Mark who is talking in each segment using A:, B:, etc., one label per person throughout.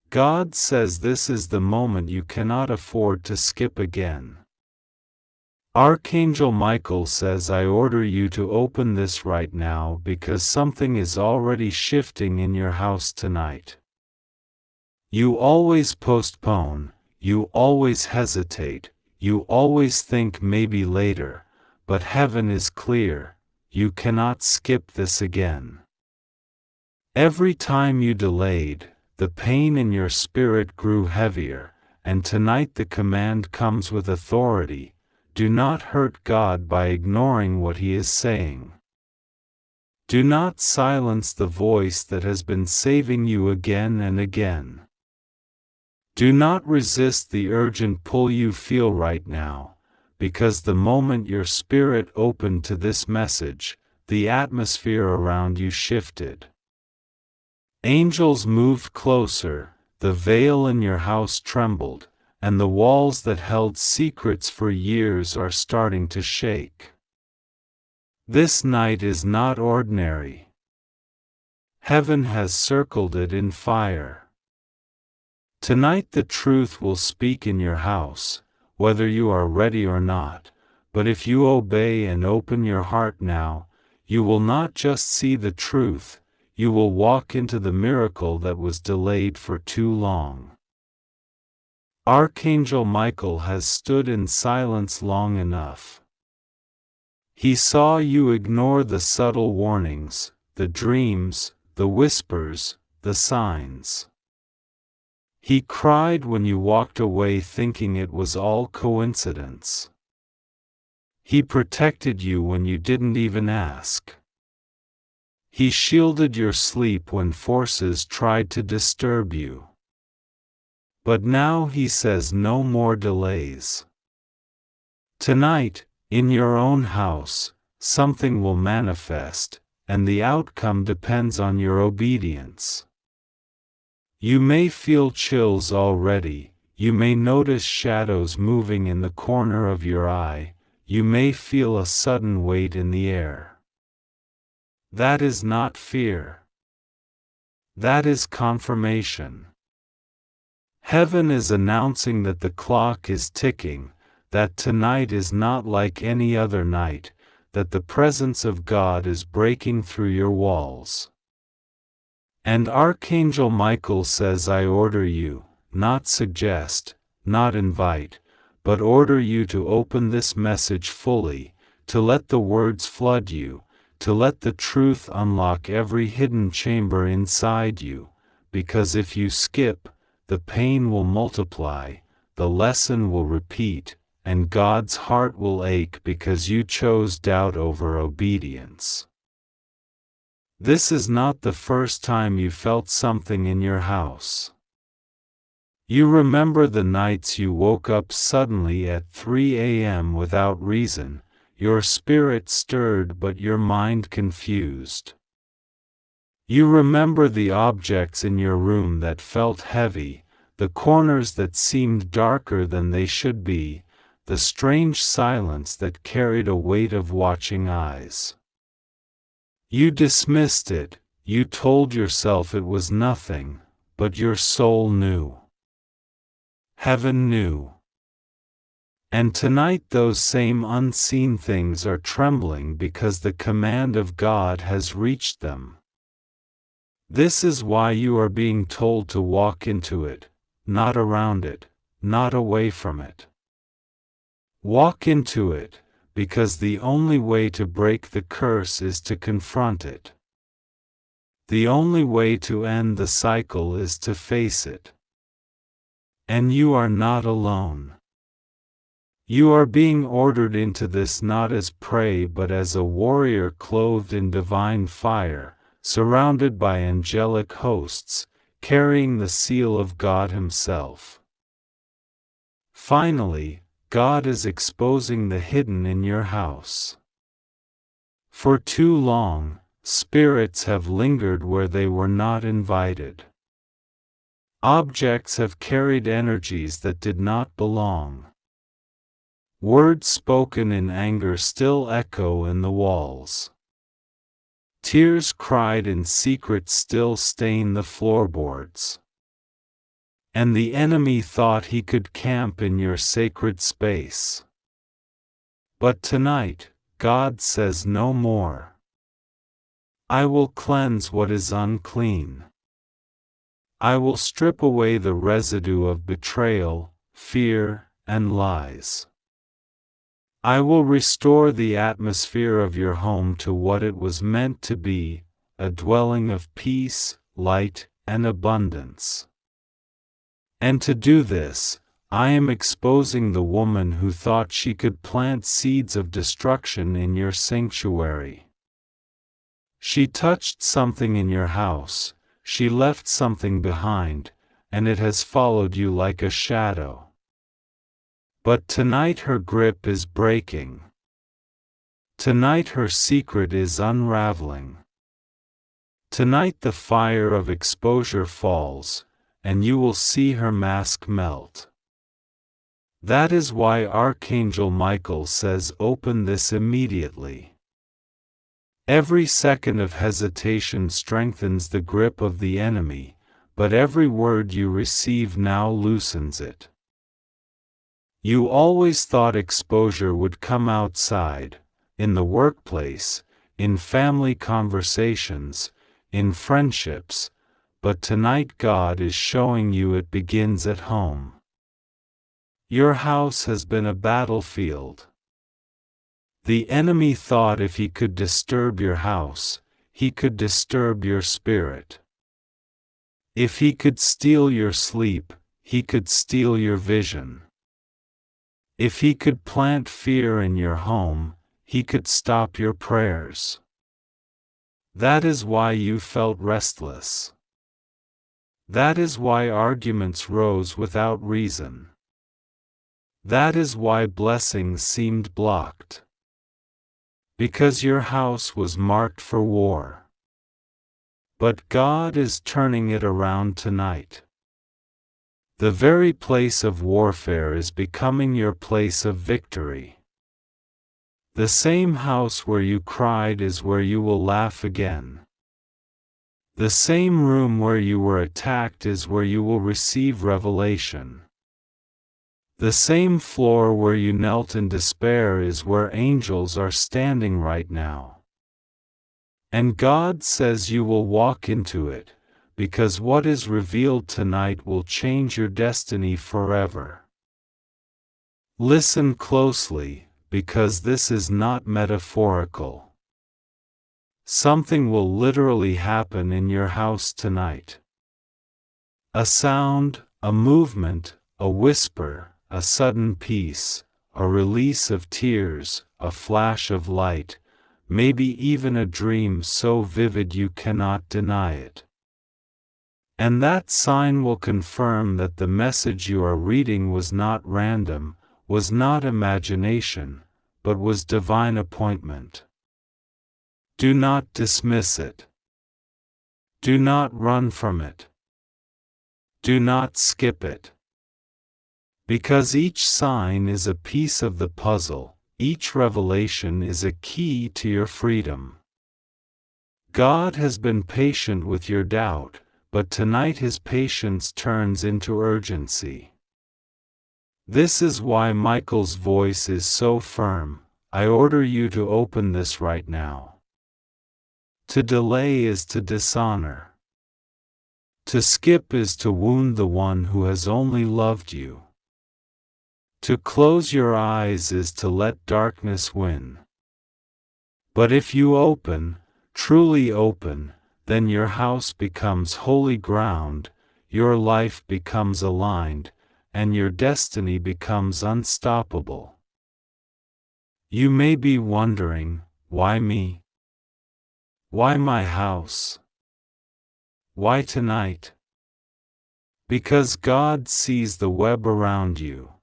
A: God says this is the moment you cannot afford to skip again. Archangel Michael says I order you to open this right now because something is already shifting in your house tonight. You always postpone, you always hesitate, you always think maybe later, but heaven is clear, you cannot skip this again. Every time you delayed, the pain in your spirit grew heavier, and tonight the command comes with authority: do not hurt God by ignoring what He is saying. Do not silence the voice that has been saving you again and again. Do not resist the urgent pull you feel right now, because the moment your spirit opened to this message, the atmosphere around you shifted. Angels moved closer, the veil in your house trembled, and the walls that held secrets for years are starting to shake. This night is not ordinary. Heaven has circled it in fire. Tonight the truth will speak in your house, whether you are ready or not, but if you obey and open your heart now, you will not just see the truth, you will walk into the miracle that was delayed for too long. Archangel Michael has stood in silence long enough. He saw you ignore the subtle warnings, the dreams, the whispers, the signs. He cried when you walked away thinking it was all coincidence. He protected you when you didn't even ask. He shielded your sleep when forces tried to disturb you. But now He says no more delays. Tonight, in your own house, something will manifest, and the outcome depends on your obedience. You may feel chills already, you may notice shadows moving in the corner of your eye, you may feel a sudden weight in the air. That is not fear. That is confirmation. Heaven is announcing that the clock is ticking, that tonight is not like any other night, that the presence of God is breaking through your walls. And Archangel Michael says I order you, not suggest, not invite, but order you to open this message fully, to let the words flood you, to let the truth unlock every hidden chamber inside you, because if you skip, the pain will multiply, the lesson will repeat, and God's heart will ache because you chose doubt over obedience. This is not the first time you felt something in your house. You remember the nights you woke up suddenly at 3 a.m. without reason, your spirit stirred but your mind confused. You remember the objects in your room that felt heavy, the corners that seemed darker than they should be, the strange silence that carried a weight of watching eyes. You dismissed it, you told yourself it was nothing, but your soul knew. Heaven knew. And tonight those same unseen things are trembling because the command of God has reached them. This is why you are being told to walk into it, not around it, not away from it. Walk into it, because the only way to break the curse is to confront it. The only way to end the cycle is to face it. And you are not alone. You are being ordered into this not as prey but as a warrior clothed in divine fire, surrounded by angelic hosts, carrying the seal of God Himself. Finally, God is exposing the hidden in your house. For too long, spirits have lingered where they were not invited. Objects have carried energies that did not belong. Words spoken in anger still echo in the walls. Tears cried in secret still stain the floorboards. And the enemy thought he could camp in your sacred space. But tonight, God says no more. I will cleanse what is unclean. I will strip away the residue of betrayal, fear, and lies. I will restore the atmosphere of your home to what it was meant to be, a dwelling of peace, light, and abundance. And to do this, I am exposing the woman who thought she could plant seeds of destruction in your sanctuary. She touched something in your house, she left something behind, and it has followed you like a shadow. But tonight her grip is breaking. Tonight her secret is unraveling. Tonight the fire of exposure falls, and you will see her mask melt. That is why Archangel Michael says open this immediately. Every second of hesitation strengthens the grip of the enemy, but every word you receive now loosens it. You always thought exposure would come outside, in the workplace, in family conversations, in friendships, but tonight God is showing you it begins at home. Your house has been a battlefield. The enemy thought if he could disturb your house, he could disturb your spirit. If he could steal your sleep, he could steal your vision. If he could plant fear in your home, he could stop your prayers. That is why you felt restless. That is why arguments rose without reason. That is why blessings seemed blocked. Because your house was marked for war. But God is turning it around tonight. The very place of warfare is becoming your place of victory. The same house where you cried is where you will laugh again. The same room where you were attacked is where you will receive revelation. The same floor where you knelt in despair is where angels are standing right now. And God says you will walk into it, because what is revealed tonight will change your destiny forever. Listen closely, because this is not metaphorical. Something will literally happen in your house tonight. A sound, a movement, a whisper, a sudden peace, a release of tears, a flash of light, maybe even a dream so vivid you cannot deny it. And that sign will confirm that the message you are reading was not random, was not imagination, but was divine appointment. Do not dismiss it. Do not run from it. Do not skip it. Because each sign is a piece of the puzzle, each revelation is a key to your freedom. God has been patient with your doubt, but tonight His patience turns into urgency. This is why Michael's voice is so firm. I order you to open this right now. To delay is to dishonor. To skip is to wound the one who has only loved you. To close your eyes is to let darkness win. But if you open, truly open, then your house becomes holy ground, your life becomes aligned, and your destiny becomes unstoppable. You may be wondering, why me? Why my house? Why tonight? Because God sees the web around you.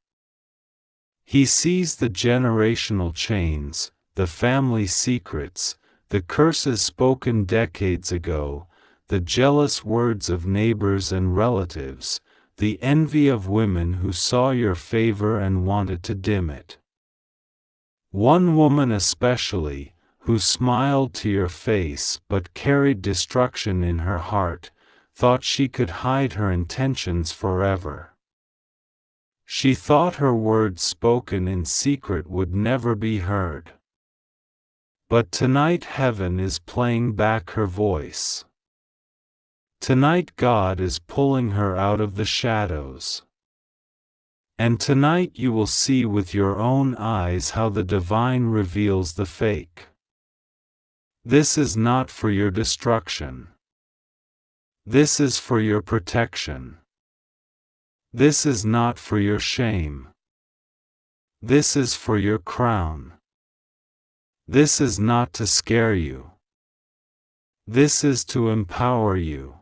A: He sees the generational chains, the family secrets, the curses spoken decades ago, the jealous words of neighbors and relatives, the envy of women who saw your favor and wanted to dim it. One woman especially, who smiled to your face but carried destruction in her heart, thought she could hide her intentions forever. She thought her words spoken in secret would never be heard. But tonight heaven is playing back her voice. Tonight God is pulling her out of the shadows. And tonight you will see with your own eyes how the divine reveals the fake. This is not for your destruction. This is for your protection. This is not for your shame. This is for your crown. This is not to scare you. This is to empower you.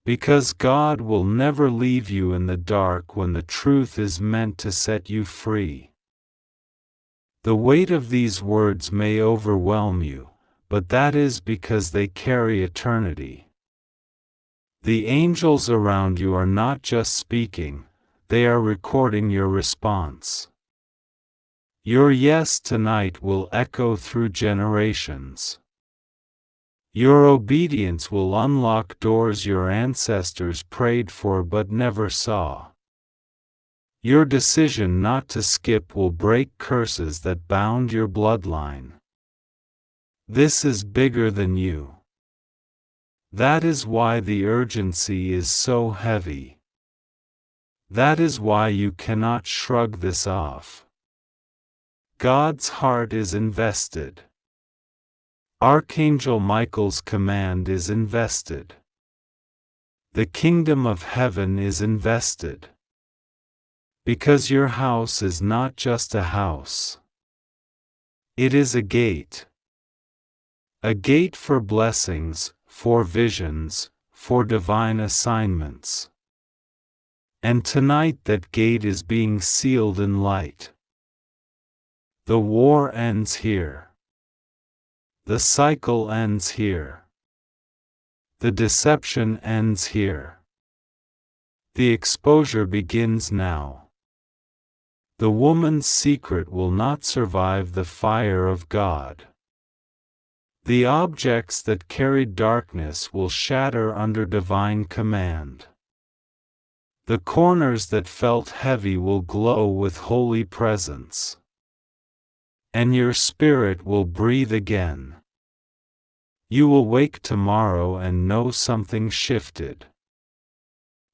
A: Because God will never leave you in the dark when the truth is meant to set you free. The weight of these words may overwhelm you, but that is because they carry eternity. The angels around you are not just speaking, they are recording your response. Your yes tonight will echo through generations. Your obedience will unlock doors your ancestors prayed for but never saw. Your decision not to skip will break curses that bound your bloodline. This is bigger than you. That is why the urgency is so heavy. That is why you cannot shrug this off. God's heart is invested. Archangel Michael's command is invested. The kingdom of heaven is invested. Because your house is not just a house. It is a gate. A gate for blessings, for visions, for divine assignments. And tonight that gate is being sealed in light. The war ends here. The cycle ends here. The deception ends here. The exposure begins now. The woman's secret will not survive the fire of God. The objects that carried darkness will shatter under divine command. The corners that felt heavy will glow with holy presence. And your spirit will breathe again. You will wake tomorrow and know something shifted.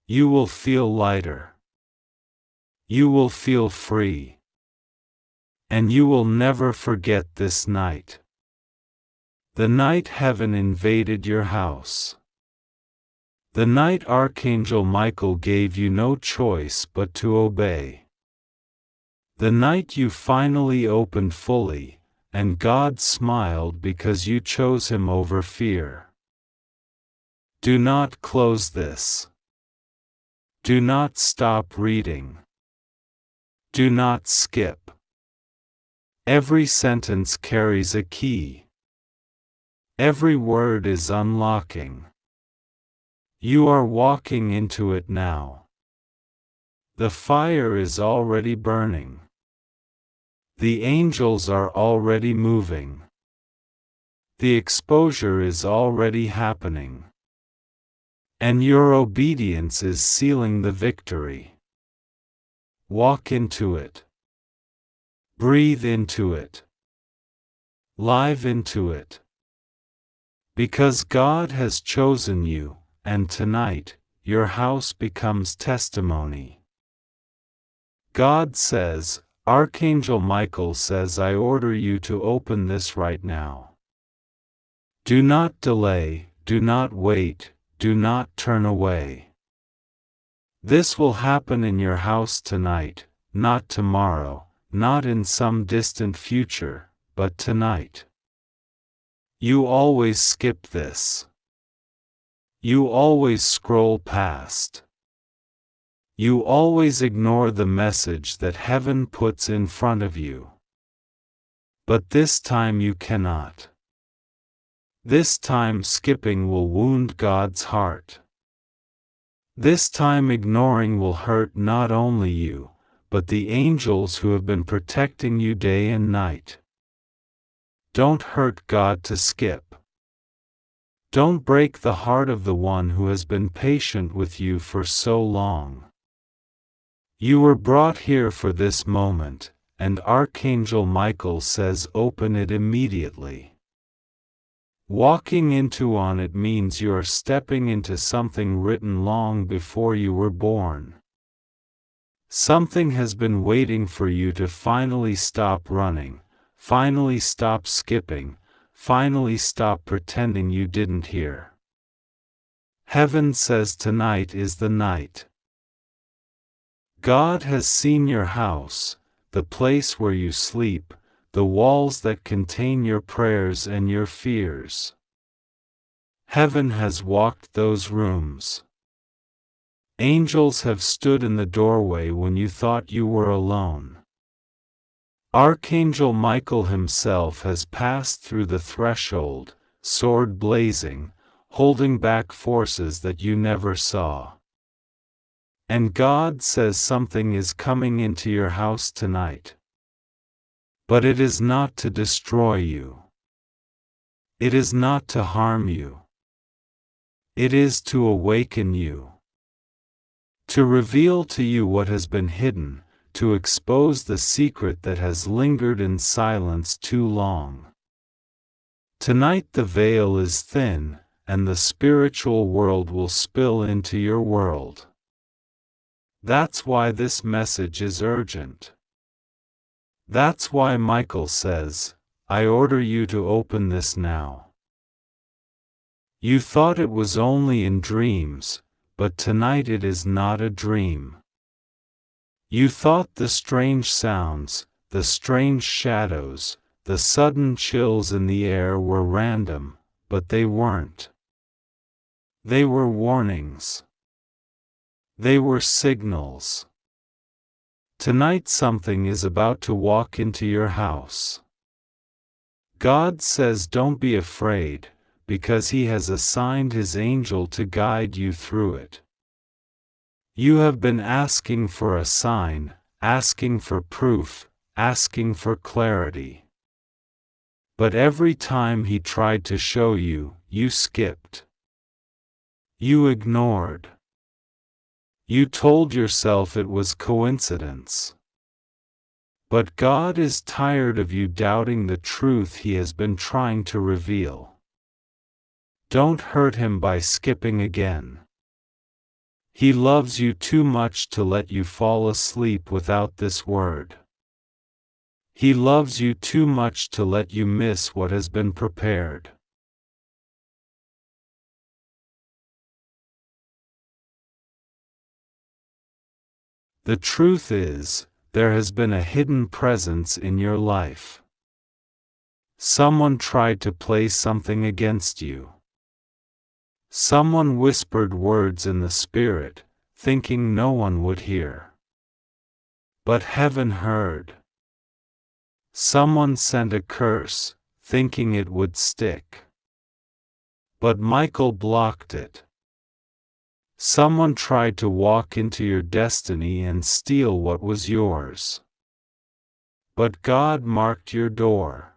A: You will feel lighter. You will feel free. And you will never forget this night. The night heaven invaded your house. The night Archangel Michael gave you no choice but to obey. The night you finally opened fully, and God smiled because you chose Him over fear. Do not close this. Do not stop reading. Do not skip. Every sentence carries a key. Every word is unlocking. You are walking into it now. The fire is already burning. The angels are already moving. The exposure is already happening. And your obedience is sealing the victory. Walk into it. Breathe into it. Live into it. Because God has chosen you, and tonight, your house becomes testimony. God says, Archangel Michael says, I order you to open this right now. Do not delay, do not wait, do not turn away. This will happen in your house tonight, not tomorrow, not in some distant future, but tonight. You always skip this. You always scroll past. You always ignore the message that heaven puts in front of you. But this time you cannot. This time skipping will wound God's heart. This time ignoring will hurt not only you, but the angels who have been protecting you day and night. Don't hurt God to skip. Don't break the heart of the one who has been patient with you for so long. You were brought here for this moment, and Archangel Michael says open it immediately. Walking into on it means you are stepping into something written long before you were born. Something has been waiting for you to finally stop running, finally stop skipping, finally stop pretending you didn't hear. Heaven says tonight is the night. God has seen your house, the place where you sleep, the walls that contain your prayers and your fears. Heaven has walked those rooms. Angels have stood in the doorway when you thought you were alone. Archangel Michael himself has passed through the threshold, sword blazing, holding back forces that you never saw. And God says something is coming into your house tonight. But it is not to destroy you. It is not to harm you. It is to awaken you. To reveal to you what has been hidden, to expose the secret that has lingered in silence too long. Tonight the veil is thin, and the spiritual world will spill into your world. That's why this message is urgent. That's why Michael says, I order you to open this now. You thought it was only in dreams, but tonight it is not a dream. You thought the strange sounds, the strange shadows, the sudden chills in the air were random, but they weren't. They were warnings. They were signals. Tonight something is about to walk into your house. God says don't be afraid, because He has assigned His angel to guide you through it. You have been asking for a sign, asking for proof, asking for clarity. But every time He tried to show you, you skipped. You ignored. You told yourself it was coincidence. But God is tired of you doubting the truth He has been trying to reveal. Don't hurt Him by skipping again. He loves you too much to let you fall asleep without this word. He loves you too much to let you miss what has been prepared. The truth is, there has been a hidden presence in your life. Someone tried to play something against you. Someone whispered words in the spirit, thinking no one would hear. But heaven heard. Someone sent a curse, thinking it would stick. But Michael blocked it. Someone tried to walk into your destiny and steal what was yours. But God marked your door.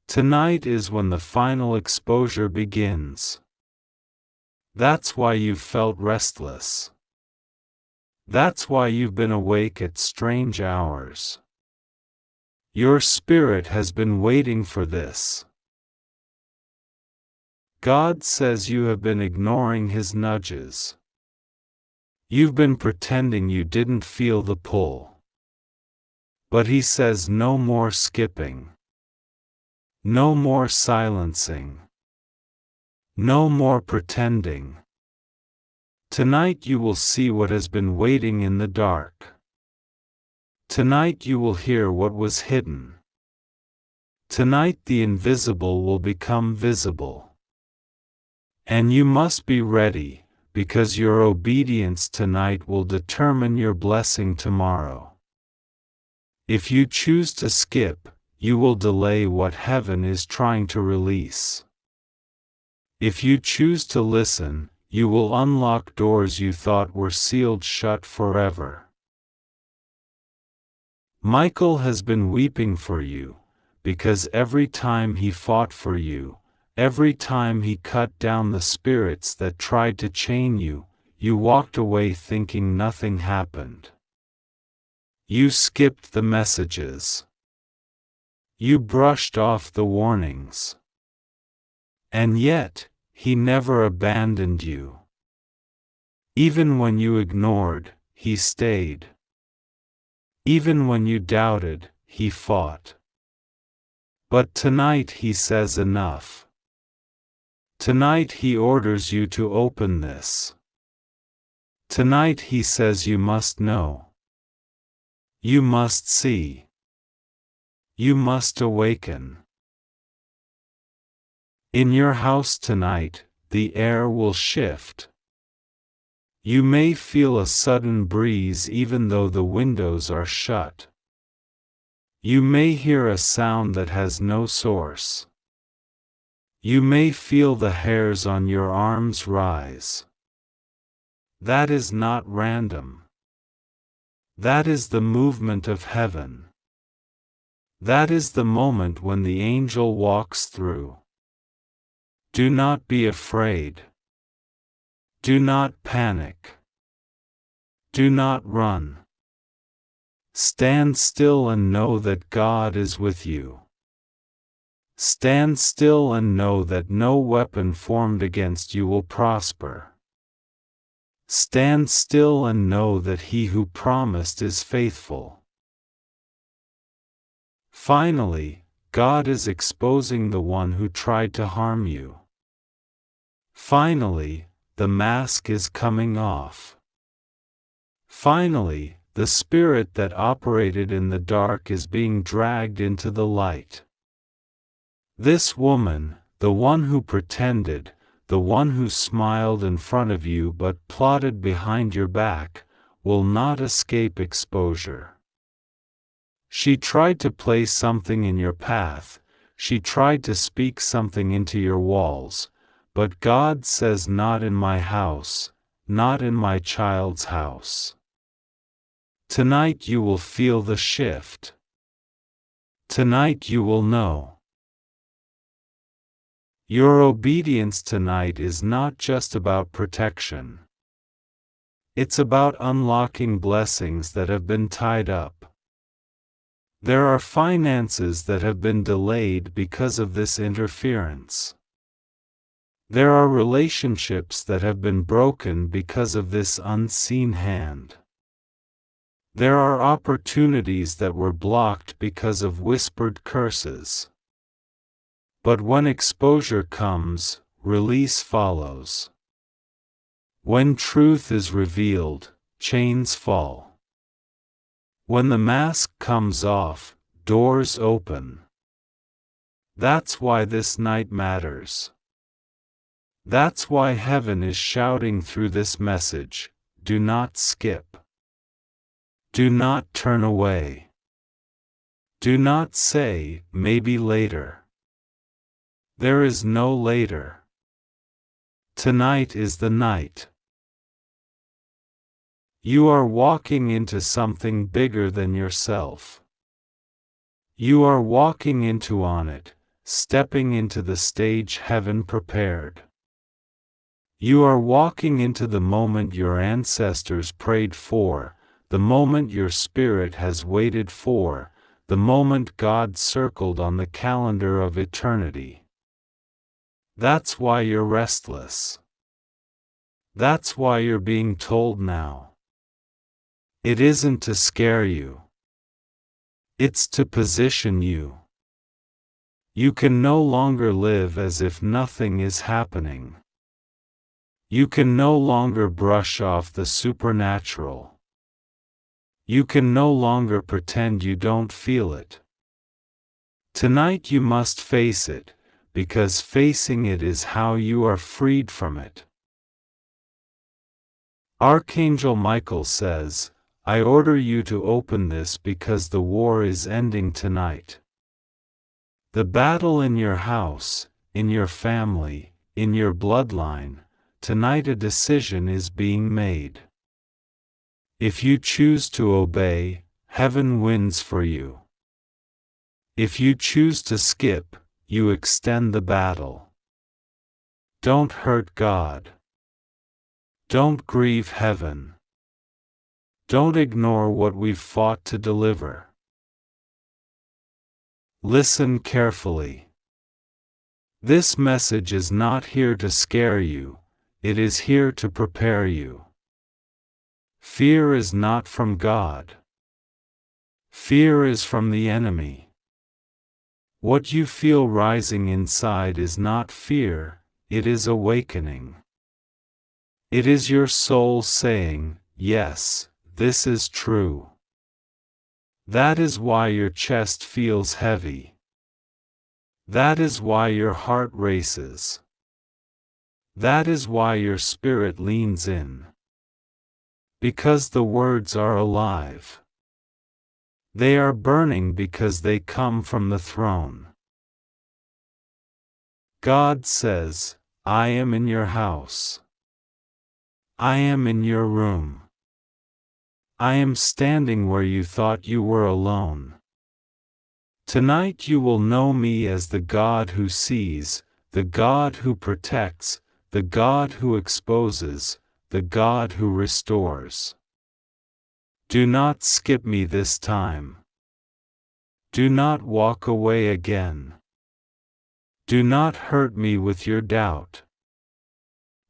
A: Tonight is when the final exposure begins. That's why you've felt restless. That's why you've been awake at strange hours. Your spirit has been waiting for this. God says you have been ignoring His nudges. You've been pretending you didn't feel the pull. But He says no more skipping. No more silencing. No more pretending. Tonight you will see what has been waiting in the dark. Tonight you will hear what was hidden. Tonight the invisible will become visible. And you must be ready, because your obedience tonight will determine your blessing tomorrow. If you choose to skip, you will delay what heaven is trying to release. If you choose to listen, you will unlock doors you thought were sealed shut forever. Michael has been weeping for you, because every time he fought for you, Every time he cut down the spirits that tried to chain you, you walked away thinking nothing happened. You skipped the messages. You brushed off the warnings. And yet, he never abandoned you. Even when you ignored, he stayed. Even when you doubted, he fought. But tonight he says enough. Tonight he orders you to open this. Tonight he says you must know. You must see. You must awaken. In your house tonight, the air will shift. You may feel a sudden breeze even though the windows are shut. You may hear a sound that has no source. You may feel the hairs on your arms rise. That is not random. That is the movement of heaven. That is the moment when the angel walks through. Do not be afraid. Do not panic. Do not run. Stand still and know that God is with you. Stand still and know that no weapon formed against you will prosper. Stand still and know that He who promised is faithful. Finally, God is exposing the one who tried to harm you. Finally, the mask is coming off. Finally, the spirit that operated in the dark is being dragged into the light. This woman, the one who pretended, the one who smiled in front of you but plotted behind your back, will not escape exposure. She tried to place something in your path, she tried to speak something into your walls, but God says, not in my house, not in my child's house. Tonight you will feel the shift. Tonight you will know. Your obedience tonight is not just about protection. It's about unlocking blessings that have been tied up. There are finances that have been delayed because of this interference. There are relationships that have been broken because of this unseen hand. There are opportunities that were blocked because of whispered curses. But when exposure comes, release follows. When truth is revealed, chains fall. When the mask comes off, doors open. That's why this night matters. That's why heaven is shouting through this message: do not skip. Do not turn away. Do not say, maybe later. There is no later. Tonight is the night. You are walking into something bigger than yourself. You are walking into on it, stepping into the stage heaven prepared. You are walking into the moment your ancestors prayed for, the moment your spirit has waited for, the moment God circled on the calendar of eternity. That's why you're restless. That's why you're being told now. It isn't to scare you. It's to position you. You can no longer live as if nothing is happening. You can no longer brush off the supernatural. You can no longer pretend you don't feel it. Tonight you must face it, because facing it is how you are freed from it. Archangel Michael says, I order you to open this because the war is ending tonight. The battle in your house, in your family, in your bloodline, tonight a decision is being made. If you choose to obey, heaven wins for you. If you choose to skip, you extend the battle. Don't hurt God. Don't grieve heaven. Don't ignore what we've fought to deliver. Listen carefully. This message is not here to scare you, it is here to prepare you. Fear is not from God. Fear is from the enemy. What you feel rising inside is not fear, it is awakening. It is your soul saying, yes, this is true. That is why your chest feels heavy. That is why your heart races. That is why your spirit leans in. Because the words are alive. They are burning because they come from the throne. God says, I am in your house. I am in your room. I am standing where you thought you were alone. Tonight you will know me as the God who sees, the God who protects, the God who exposes, the God who restores. Do not skip me this time. Do not walk away again. Do not hurt me with your doubt.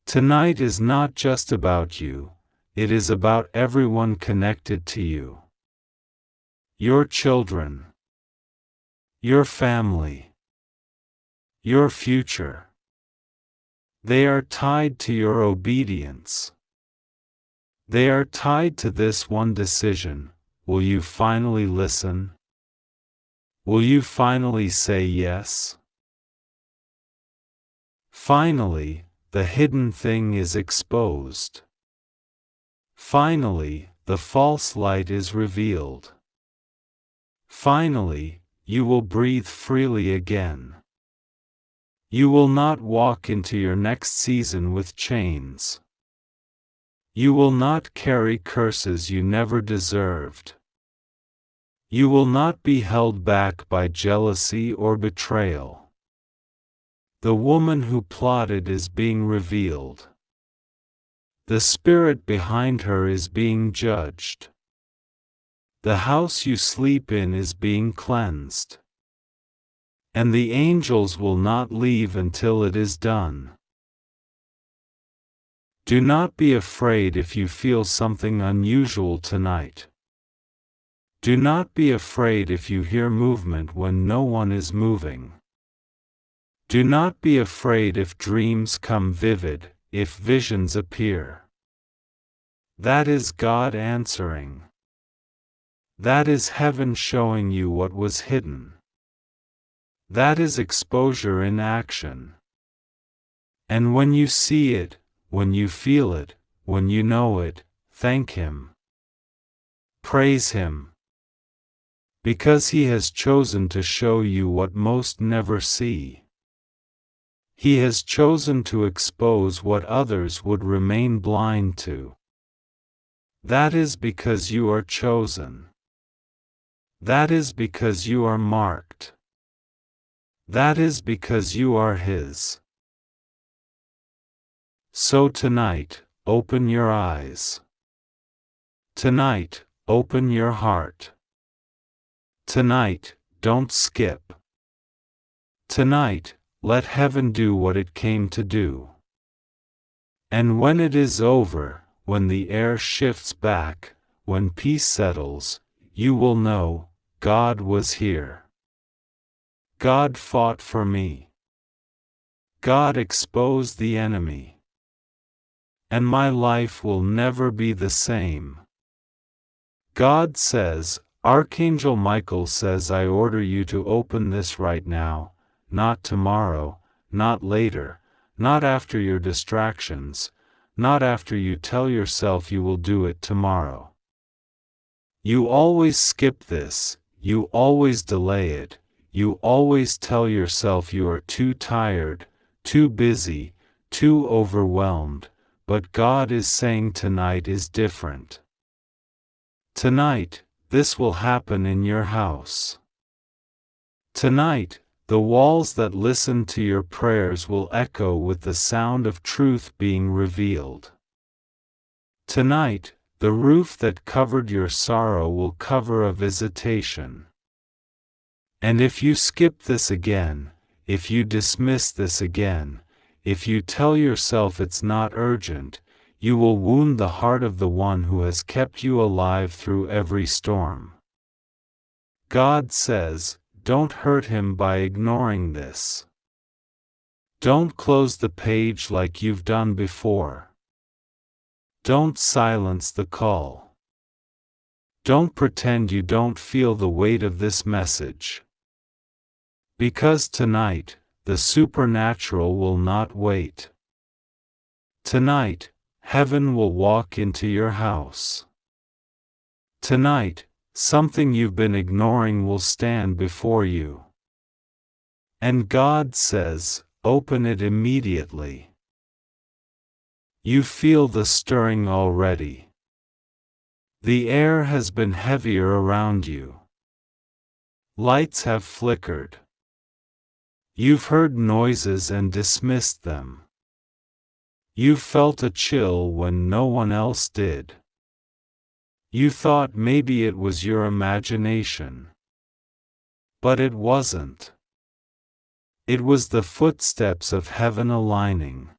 A: Tonight is not just about you, it is about everyone connected to you. Your children. Your family. Your future. They are tied to your obedience. They are tied to this one decision. Will you finally listen? Will you finally say yes? Finally, the hidden thing is exposed. Finally, the false light is revealed. Finally, you will breathe freely again. You will not walk into your next season with chains. You will not carry curses you never deserved. You will not be held back by jealousy or betrayal. The woman who plotted is being revealed. The spirit behind her is being judged. The house you sleep in is being cleansed. And the angels will not leave until it is done. Do not be afraid if you feel something unusual tonight. Do not be afraid if you hear movement when no one is moving. Do not be afraid if dreams come vivid, if visions appear. That is God answering. That is heaven showing you what was hidden. That is exposure in action. And when you see it, when you feel it, when you know it, thank Him. Praise Him. Because He has chosen to show you what most never see. He has chosen to expose what others would remain blind to. That is because you are chosen. That is because you are marked. That is because you are His. So tonight, open your eyes. Tonight, open your heart. Tonight, don't skip. Tonight, let heaven do what it came to do. And when it is over, when the air shifts back, when peace settles, you will know, God was here. God fought for me. God exposed the enemy. And my life will never be the same. God says, Archangel Michael says, I order you to open this right now, not tomorrow, not later, not after your distractions, not after you tell yourself you will do it tomorrow. You always skip this, you always delay it, you always tell yourself you are too tired, too busy, too overwhelmed, but God is saying tonight is different. Tonight, this will happen in your house. Tonight, The walls that listen to your prayers will echo with the sound of truth being revealed. Tonight, the roof that covered your sorrow will cover a visitation. And if you skip this again, if you dismiss this again, if you tell yourself it's not urgent, you will wound the heart of the one who has kept you alive through every storm. God says, don't hurt him by ignoring this. Don't close the page like you've done before. Don't silence the call. Don't pretend you don't feel the weight of this message. Because tonight, the supernatural will not wait. Tonight, heaven will walk into your house. Tonight, something you've been ignoring will stand before you. And God says, open it immediately. You feel the stirring already. The air has been heavier around you. Lights have flickered. You've heard noises and dismissed them. You felt a chill when no one else did. You thought maybe it was your imagination. But it wasn't. It was the footsteps of heaven aligning.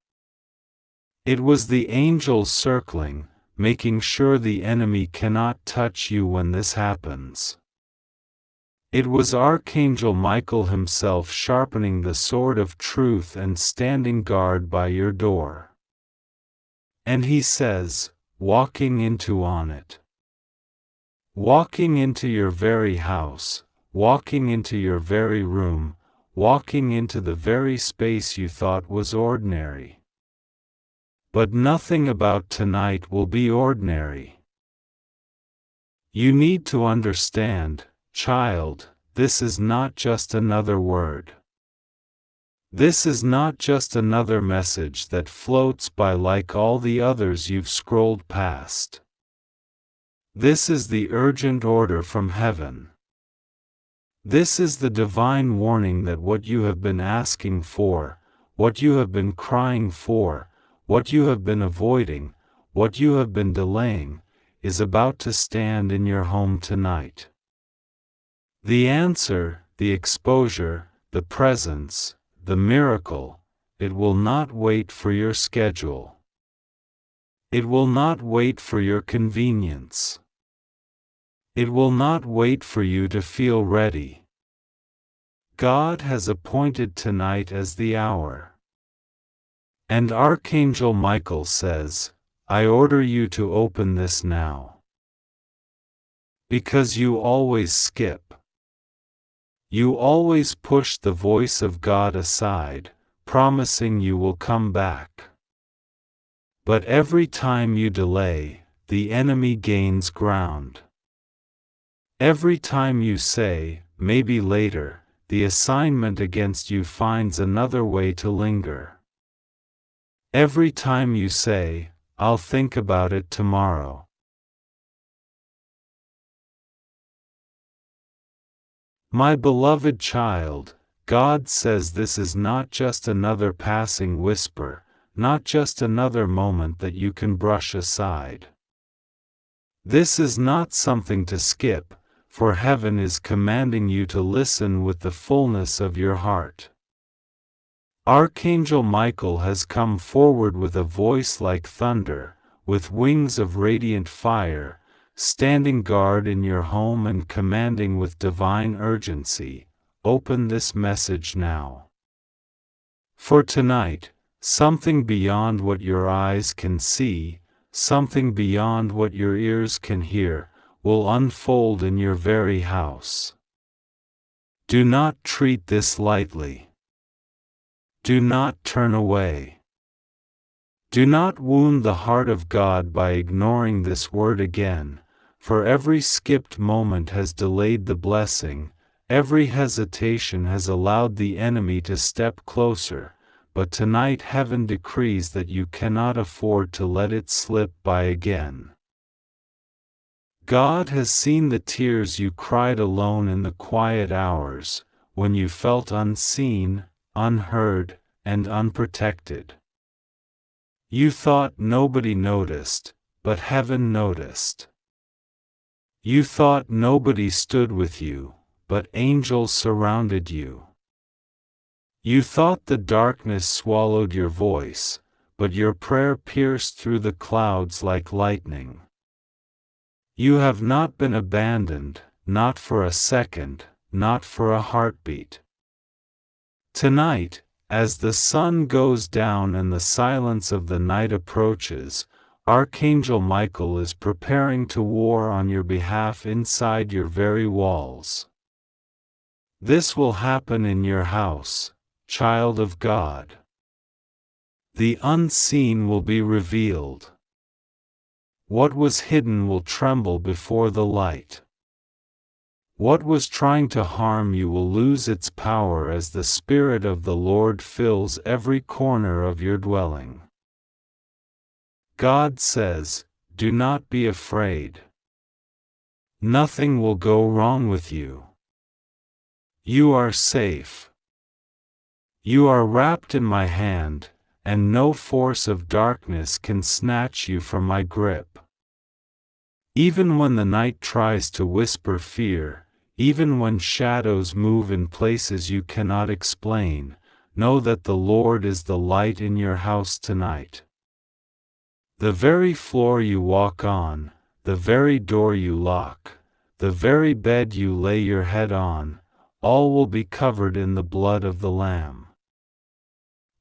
A: It was the angels circling, making sure the enemy cannot touch you when this happens. It was Archangel Michael himself sharpening the sword of truth and standing guard by your door. And he says, walking into on it. Walking into your very house, walking into your very room, walking into the very space you thought was ordinary. But nothing about tonight will be ordinary. You need to understand, child, this is not just another word. This is not just another message that floats by like all the others you've scrolled past. This is the urgent order from heaven. This is the divine warning that what you have been asking for, what you have been crying for, what you have been avoiding, what you have been delaying, is about to stand in your home tonight. The answer, the exposure, the presence, the miracle, it will not wait for your schedule. It will not wait for your convenience. It will not wait for you to feel ready. God has appointed tonight as the hour. And Archangel Michael says, I order you to open this now. Because you always skip. You always push the voice of God aside, promising you will come back. But every time you delay, the enemy gains ground. Every time you say, maybe later, the assignment against you finds another way to linger. Every time you say, I'll think about it tomorrow. My beloved child, God says this is not just another passing whisper, not just another moment that you can brush aside. This is not something to skip, for heaven is commanding you to listen with the fullness of your heart. Archangel Michael has come forward with a voice like thunder, with wings of radiant fire, standing guard in your home and commanding with divine urgency, open this message now. For tonight, something beyond what your eyes can see, something beyond what your ears can hear, will unfold in your very house. Do not treat this lightly. Do not turn away. Do not wound the heart of God by ignoring this word again, for every skipped moment has delayed the blessing, every hesitation has allowed the enemy to step closer, but tonight heaven decrees that you cannot afford to let it slip by again. God has seen the tears you cried alone in the quiet hours, when you felt unseen, unheard, and unprotected. You thought nobody noticed, but heaven noticed. You thought nobody stood with you, but angels surrounded you. You thought the darkness swallowed your voice, but your prayer pierced through the clouds like lightning. You have not been abandoned, not for a second, not for a heartbeat. Tonight, as the sun goes down and the silence of the night approaches, Archangel Michael is preparing to war on your behalf inside your very walls. This will happen in your house, child of God. The unseen will be revealed. What was hidden will tremble before the light. What was trying to harm you will lose its power as the Spirit of the Lord fills every corner of your dwelling. God says, "Do not be afraid. Nothing will go wrong with you. You are safe. You are wrapped in my hand, and no force of darkness can snatch you from my grip." Even when the night tries to whisper fear, even when shadows move in places you cannot explain, know that the Lord is the light in your house tonight. The very floor you walk on, the very door you lock, the very bed you lay your head on, all will be covered in the blood of the Lamb.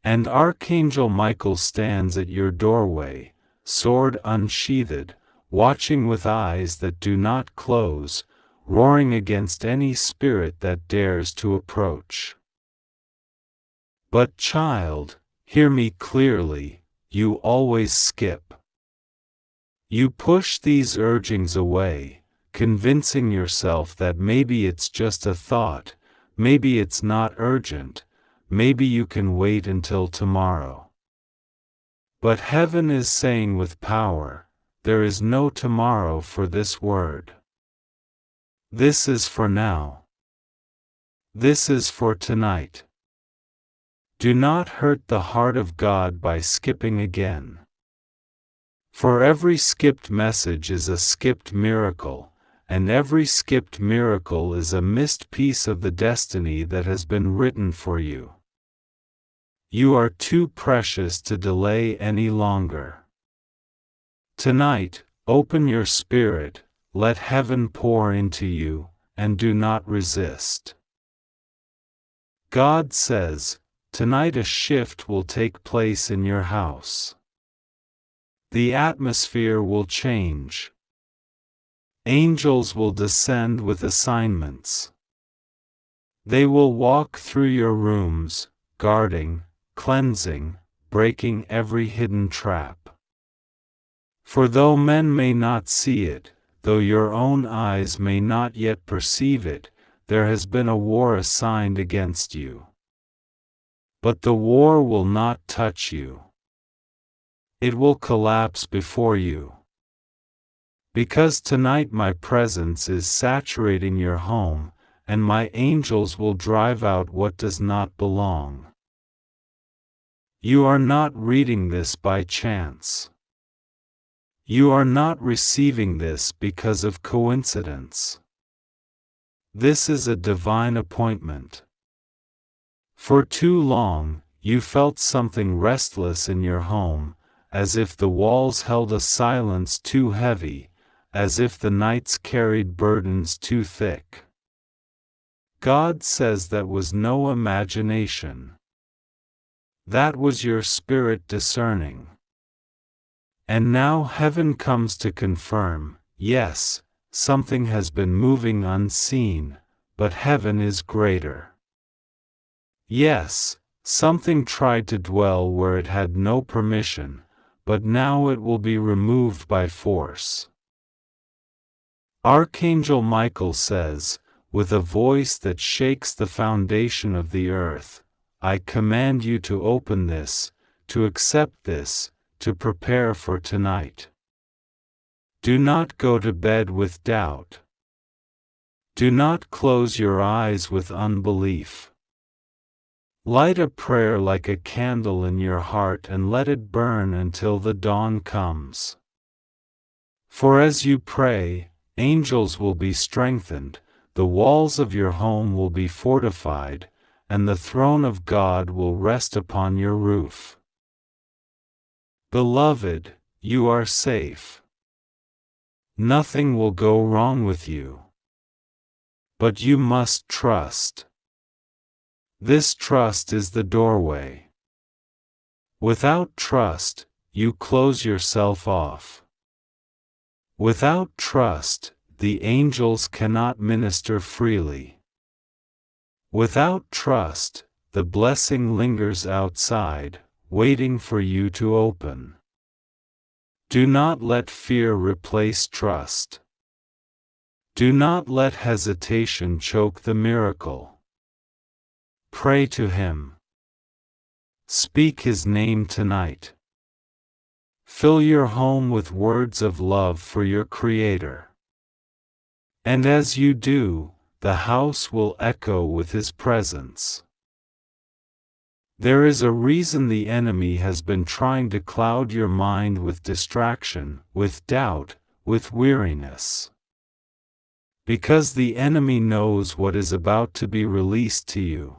A: And Archangel Michael stands at your doorway, sword unsheathed, watching with eyes that do not close, roaring against any spirit that dares to approach. But child, hear me clearly, you always skip. You push these urgings away, convincing yourself that maybe it's just a thought, maybe it's not urgent, maybe you can wait until tomorrow. But heaven is saying with power, there is no tomorrow for this word. This is for now. This is for tonight. Do not hurt the heart of God by skipping again. For every skipped message is a skipped miracle, and every skipped miracle is a missed piece of the destiny that has been written for you. You are too precious to delay any longer. Tonight, open your spirit, let heaven pour into you, and do not resist. God says, tonight a shift will take place in your house. The atmosphere will change. Angels will descend with assignments. They will walk through your rooms, guarding, cleansing, breaking every hidden trap. For though men may not see it, though your own eyes may not yet perceive it, there has been a war assigned against you. But the war will not touch you. It will collapse before you. Because tonight my presence is saturating your home, and my angels will drive out what does not belong. You are not reading this by chance. You are not receiving this because of coincidence. This is a divine appointment. For too long, you felt something restless in your home, as if the walls held a silence too heavy, as if the nights carried burdens too thick. God says that was no imagination. That was your spirit discerning. And now heaven comes to confirm, yes, something has been moving unseen, but heaven is greater. Yes, something tried to dwell where it had no permission, but now it will be removed by force. Archangel Michael says, with a voice that shakes the foundation of the earth, I command you to open this, to accept this, to prepare for tonight. Do not go to bed with doubt. Do not close your eyes with unbelief. Light a prayer like a candle in your heart and let it burn until the dawn comes. For as you pray, angels will be strengthened, the walls of your home will be fortified, and the throne of God will rest upon your roof. Beloved, you are safe. Nothing will go wrong with you. But you must trust. This trust is the doorway. Without trust, you close yourself off. Without trust, the angels cannot minister freely. Without trust, the blessing lingers outside, waiting for you to open. Do not let fear replace trust. Do not let hesitation choke the miracle. Pray to Him. Speak His name tonight. Fill your home with words of love for your Creator. And as you do, the house will echo with His presence. There is a reason the enemy has been trying to cloud your mind with distraction, with doubt, with weariness. Because the enemy knows what is about to be released to you.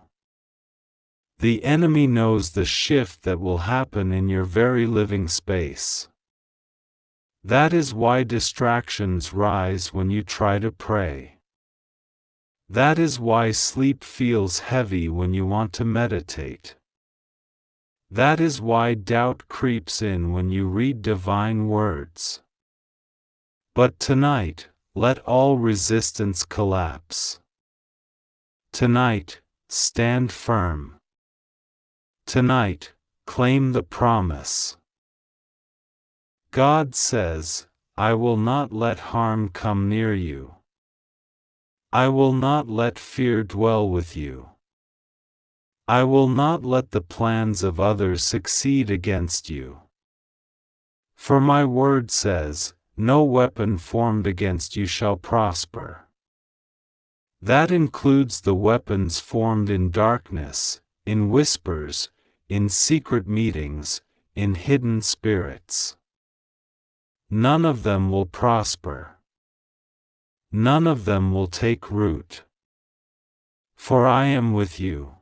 A: The enemy knows the shift that will happen in your very living space. That is why distractions rise when you try to pray. That is why sleep feels heavy when you want to meditate. That is why doubt creeps in when you read divine words. But tonight, let all resistance collapse. Tonight, stand firm. Tonight, claim the promise. God says, I will not let harm come near you. I will not let fear dwell with you. I will not let the plans of others succeed against you. For my word says, no weapon formed against you shall prosper. That includes the weapons formed in darkness, in whispers, in secret meetings, in hidden spirits. None of them will prosper. None of them will take root. For I am with you.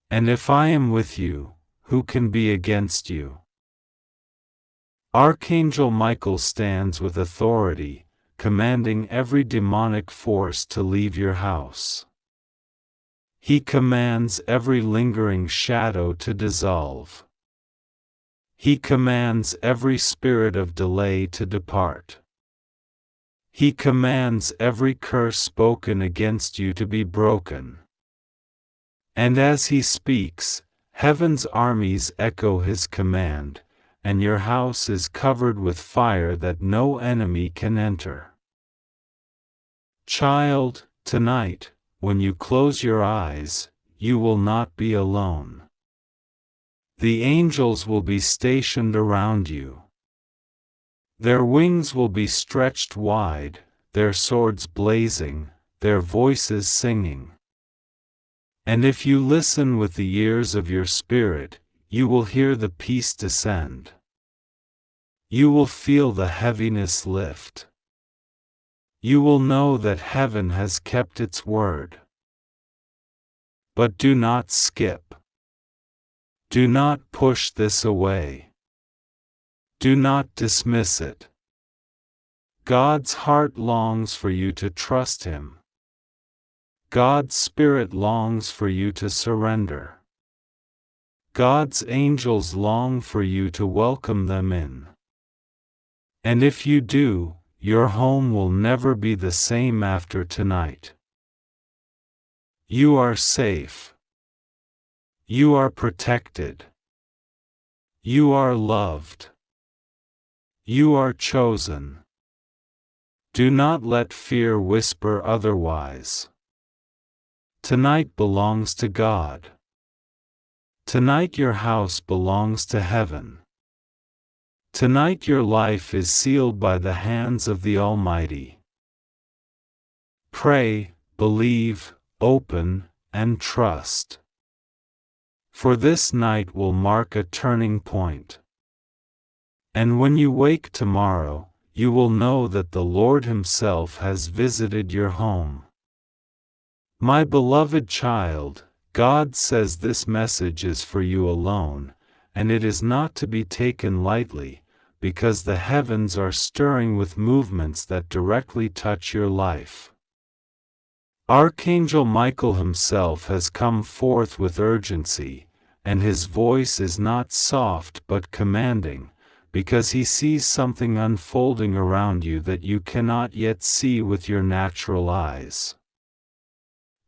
A: And if I am with you, who can be against you? Archangel Michael stands with authority, commanding every demonic force to leave your house. He commands every lingering shadow to dissolve. He commands every spirit of delay to depart. He commands every curse spoken against you to be broken. And as He speaks, heaven's armies echo His command, and your house is covered with fire that no enemy can enter. Child, tonight, when you close your eyes, you will not be alone. The angels will be stationed around you. Their wings will be stretched wide, their swords blazing, their voices singing. And if you listen with the ears of your spirit, you will hear the peace descend. You will feel the heaviness lift. You will know that heaven has kept its word. But do not skip. Do not push this away. Do not dismiss it. God's heart longs for you to trust Him. God's Spirit longs for you to surrender. God's angels long for you to welcome them in. And if you do, your home will never be the same after tonight. You are safe. You are protected. You are loved. You are chosen. Do not let fear whisper otherwise. Tonight belongs to God. Tonight your house belongs to heaven. Tonight your life is sealed by the hands of the Almighty. Pray, believe, open, and trust. For this night will mark a turning point. And when you wake tomorrow, you will know that the Lord Himself has visited your home. My beloved child, God says this message is for you alone, and it is not to be taken lightly, because the heavens are stirring with movements that directly touch your life. Archangel Michael himself has come forth with urgency, and his voice is not soft but commanding, because he sees something unfolding around you that you cannot yet see with your natural eyes.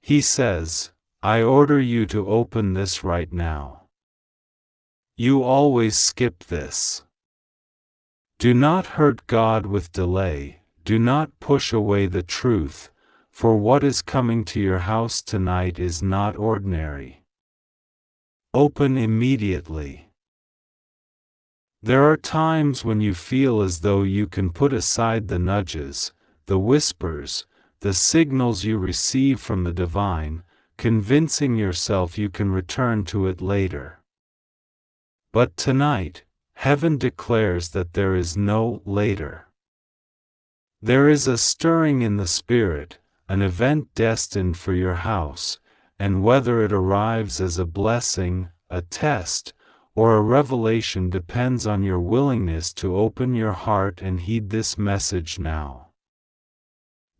A: He says, I order you to open this right now. You always skip this. Do not hurt God with delay, do not push away the truth, for what is coming to your house tonight is not ordinary. Open immediately. There are times when you feel as though you can put aside the nudges, the whispers, the signals you receive from the divine, convincing yourself you can return to it later. But tonight, heaven declares that there is no later. There is a stirring in the Spirit, an event destined for your house, and whether it arrives as a blessing, a test, or a revelation depends on your willingness to open your heart and heed this message now.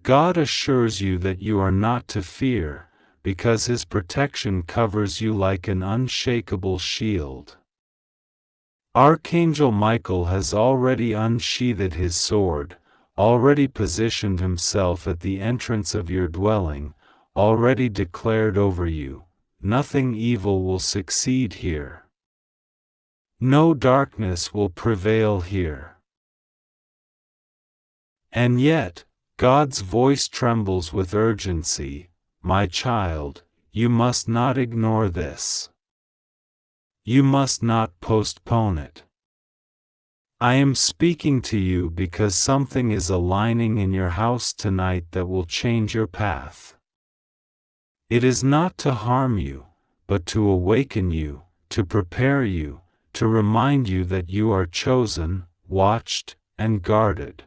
A: God assures you that you are not to fear, because His protection covers you like an unshakable shield. Archangel Michael has already unsheathed his sword, already positioned himself at the entrance of your dwelling, already declared over you, nothing evil will succeed here. No darkness will prevail here. And yet, God's voice trembles with urgency, my child, you must not ignore this. You must not postpone it. I am speaking to you because something is aligning in your house tonight that will change your path. It is not to harm you, but to awaken you, to prepare you, to remind you that you are chosen, watched, and guarded.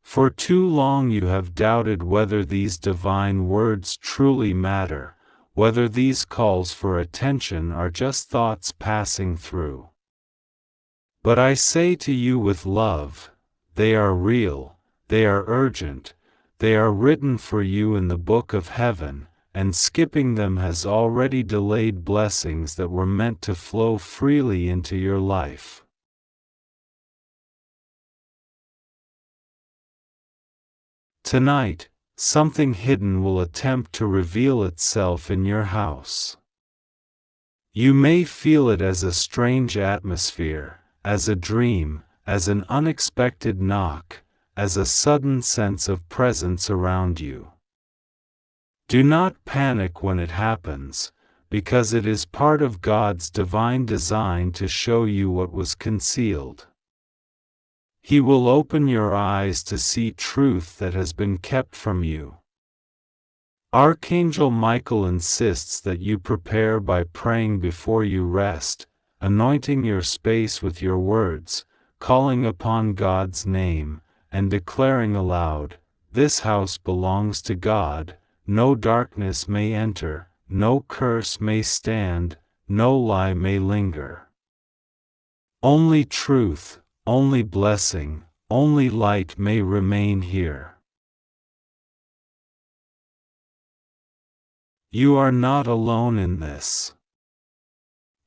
A: For too long you have doubted whether these divine words truly matter, whether these calls for attention are just thoughts passing through. But I say to you with love, they are real, they are urgent, they are written for you in the book of heaven, and skipping them has already delayed blessings that were meant to flow freely into your life. Tonight, something hidden will attempt to reveal itself in your house. You may feel it as a strange atmosphere, as a dream, as an unexpected knock, as a sudden sense of presence around you. Do not panic when it happens, because it is part of God's divine design to show you what was concealed. He will open your eyes to see truth that has been kept from you. Archangel Michael insists that you prepare by praying before you rest, anointing your space with your words, calling upon God's name, and declaring aloud, "This house belongs to God, no darkness may enter, no curse may stand, no lie may linger. Only truth, only blessing, only light may remain here." You are not alone in this.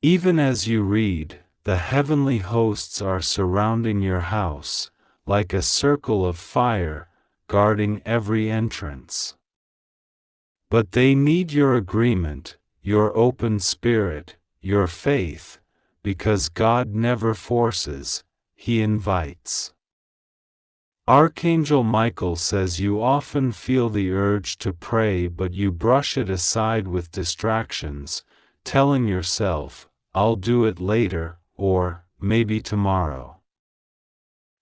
A: Even as you read, the heavenly hosts are surrounding your house, like a circle of fire, guarding every entrance. But they need your agreement, your open spirit, your faith, because God never forces, He invites. Archangel Michael says you often feel the urge to pray but you brush it aside with distractions, telling yourself, "I'll do it later," or "maybe tomorrow."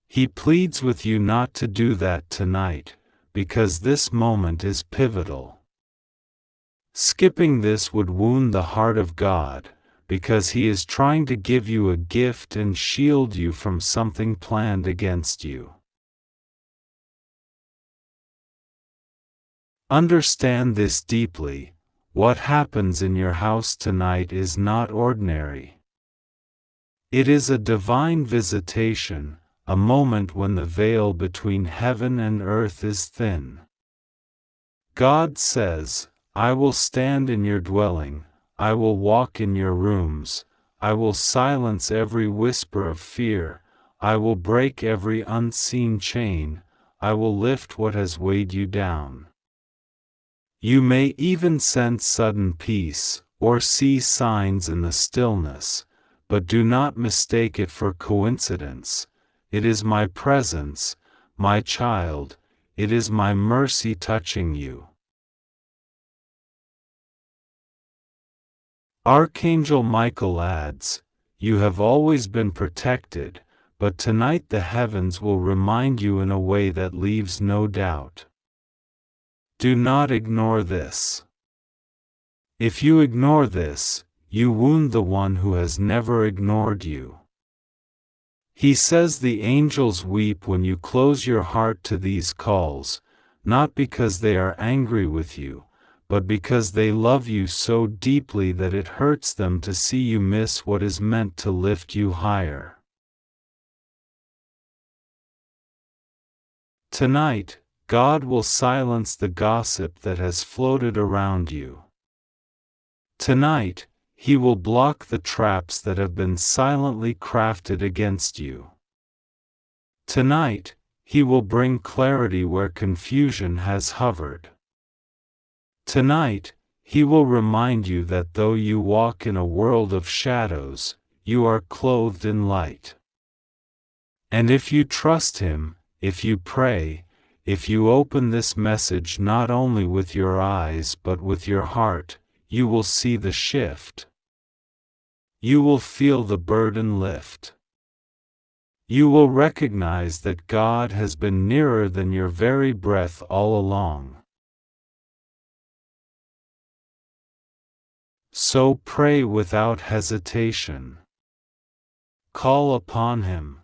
A: He pleads with you not to do that tonight, because this moment is pivotal. Skipping this would wound the heart of God, because He is trying to give you a gift and shield you from something planned against you. Understand this deeply. What happens in your house tonight is not ordinary. It is a divine visitation, a moment when the veil between heaven and earth is thin. God says, I will stand in your dwelling, I will walk in your rooms, I will silence every whisper of fear, I will break every unseen chain, I will lift what has weighed you down. You may even sense sudden peace, or see signs in the stillness, but do not mistake it for coincidence. It is my presence, my child, it is my mercy touching you. Archangel Michael adds, you have always been protected, but tonight the heavens will remind you in a way that leaves no doubt. Do not ignore this. If you ignore this, you wound the one who has never ignored you. He says the angels weep when you close your heart to these calls, not because they are angry with you, but because they love you so deeply that it hurts them to see you miss what is meant to lift you higher. Tonight, God will silence the gossip that has floated around you. Tonight, He will block the traps that have been silently crafted against you. Tonight, He will bring clarity where confusion has hovered. Tonight, He will remind you that though you walk in a world of shadows, you are clothed in light. And if you trust Him, if you pray, if you open this message not only with your eyes but with your heart, you will see the shift. You will feel the burden lift. You will recognize that God has been nearer than your very breath all along. So pray without hesitation. Call upon Him.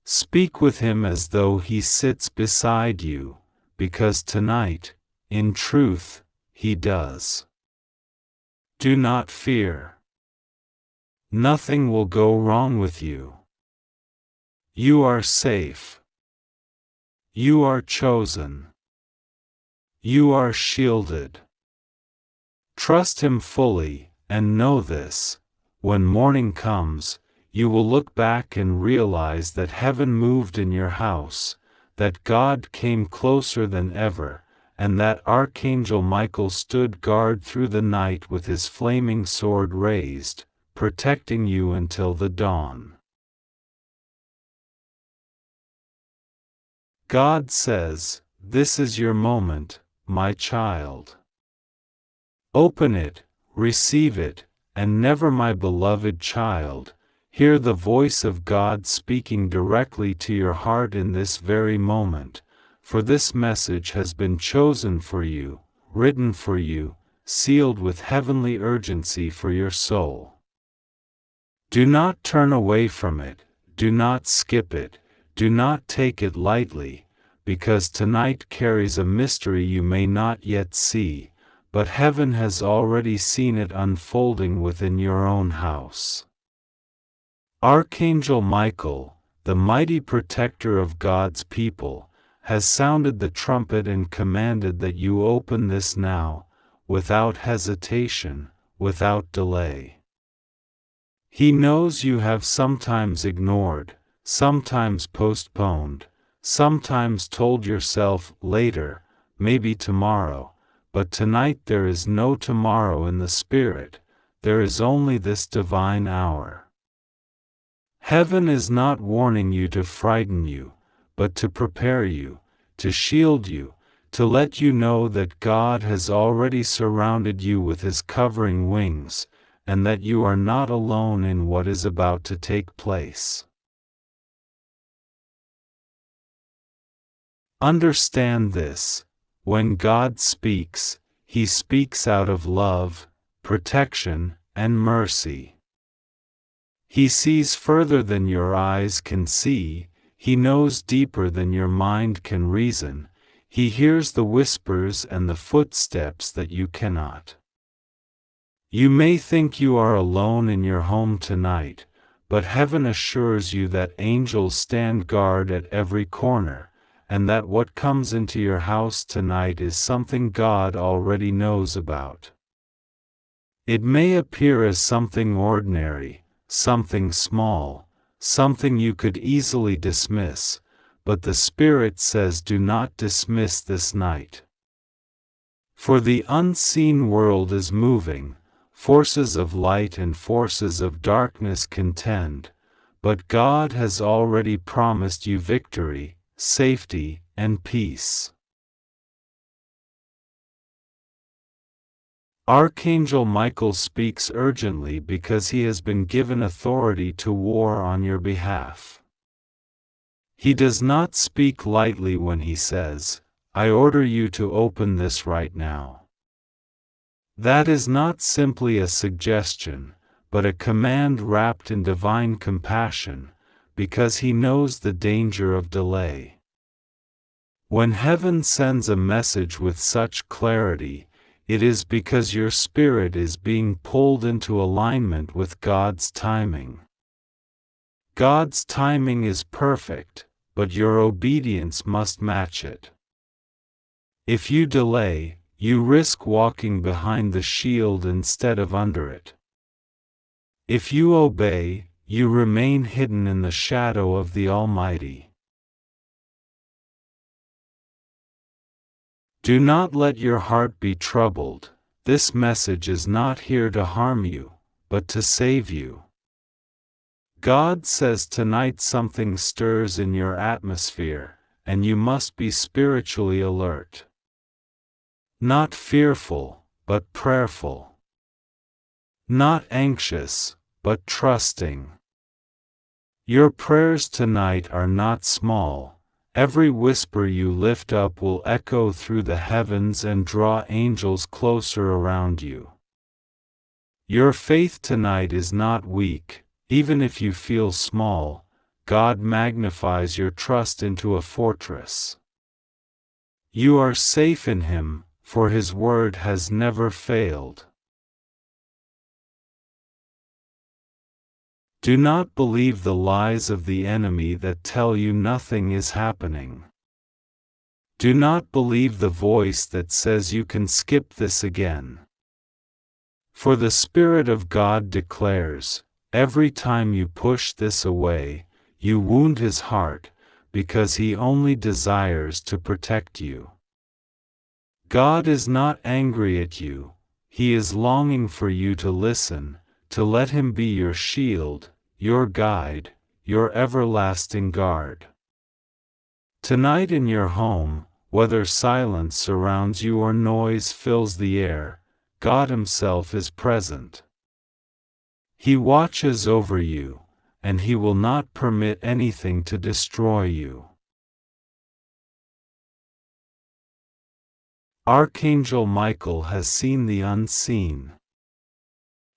A: Speak with Him as though He sits beside you, because tonight, in truth, He does. Do not fear. Nothing will go wrong with you. You are safe. You are chosen. You are shielded. Trust Him fully, and know this: when morning comes, you will look back and realize that heaven moved in your house, that God came closer than ever, and that Archangel Michael stood guard through the night with his flaming sword raised, protecting you until the dawn. God says, this is your moment, my child. Open it, receive it, and never, my beloved child, hear the voice of God speaking directly to your heart in this very moment, for this message has been chosen for you, written for you, sealed with heavenly urgency for your soul. Do not turn away from it, do not skip it, do not take it lightly, because tonight carries a mystery you may not yet see, but heaven has already seen it unfolding within your own house. Archangel Michael, the mighty protector of God's people, has sounded the trumpet and commanded that you open this now, without hesitation, without delay. He knows you have sometimes ignored, sometimes postponed, sometimes told yourself later, maybe tomorrow, but tonight there is no tomorrow in the Spirit, there is only this divine hour. Heaven is not warning you to frighten you, but to prepare you, to shield you, to let you know that God has already surrounded you with His covering wings, and that you are not alone in what is about to take place. Understand this: when God speaks, He speaks out of love, protection, and mercy. He sees further than your eyes can see, He knows deeper than your mind can reason, He hears the whispers and the footsteps that you cannot. You may think you are alone in your home tonight, but heaven assures you that angels stand guard at every corner, and that what comes into your house tonight is something God already knows about. It may appear as something ordinary, something small, something you could easily dismiss, but the Spirit says do not dismiss this night. For the unseen world is moving, forces of light and forces of darkness contend, but God has already promised you victory, safety, and peace. Archangel Michael speaks urgently because he has been given authority to war on your behalf. He does not speak lightly when he says, "I order you to open this right now." That is not simply a suggestion, but a command wrapped in divine compassion, because he knows the danger of delay. When heaven sends a message with such clarity, it is because your spirit is being pulled into alignment with God's timing. God's timing is perfect, but your obedience must match it. If you delay, you risk walking behind the shield instead of under it. If you obey, you remain hidden in the shadow of the Almighty. Do not let your heart be troubled. This message is not here to harm you, but to save you. God says tonight something stirs in your atmosphere, and you must be spiritually alert. Not fearful, but prayerful. Not anxious, but trusting. Your prayers tonight are not small. Every whisper you lift up will echo through the heavens and draw angels closer around you. Your faith tonight is not weak. Even if you feel small, God magnifies your trust into a fortress. You are safe in Him, for His word has never failed. Do not believe the lies of the enemy that tell you nothing is happening. Do not believe the voice that says you can skip this again. For the Spirit of God declares, every time you push this away, you wound His heart, because He only desires to protect you. God is not angry at you, He is longing for you to listen, to let Him be your shield, your guide, your everlasting guard. Tonight in your home, whether silence surrounds you or noise fills the air, God Himself is present. He watches over you, and He will not permit anything to destroy you. Archangel Michael has seen the unseen.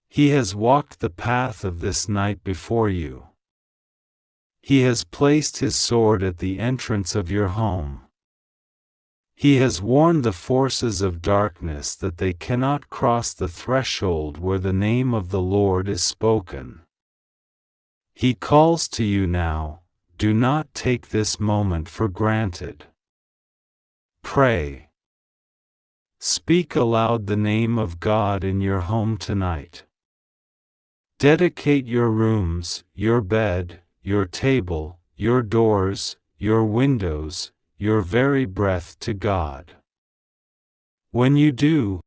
A: He has walked the path of this night before you. He has placed his sword at the entrance of your home. He has warned the forces of darkness that they cannot cross the threshold where the name of the Lord is spoken. He calls to you now, do not take this moment for granted. Pray. Speak aloud the name of God in your home tonight. Dedicate your rooms, your bed, your table, your doors, your windows, your very breath to God. When you do,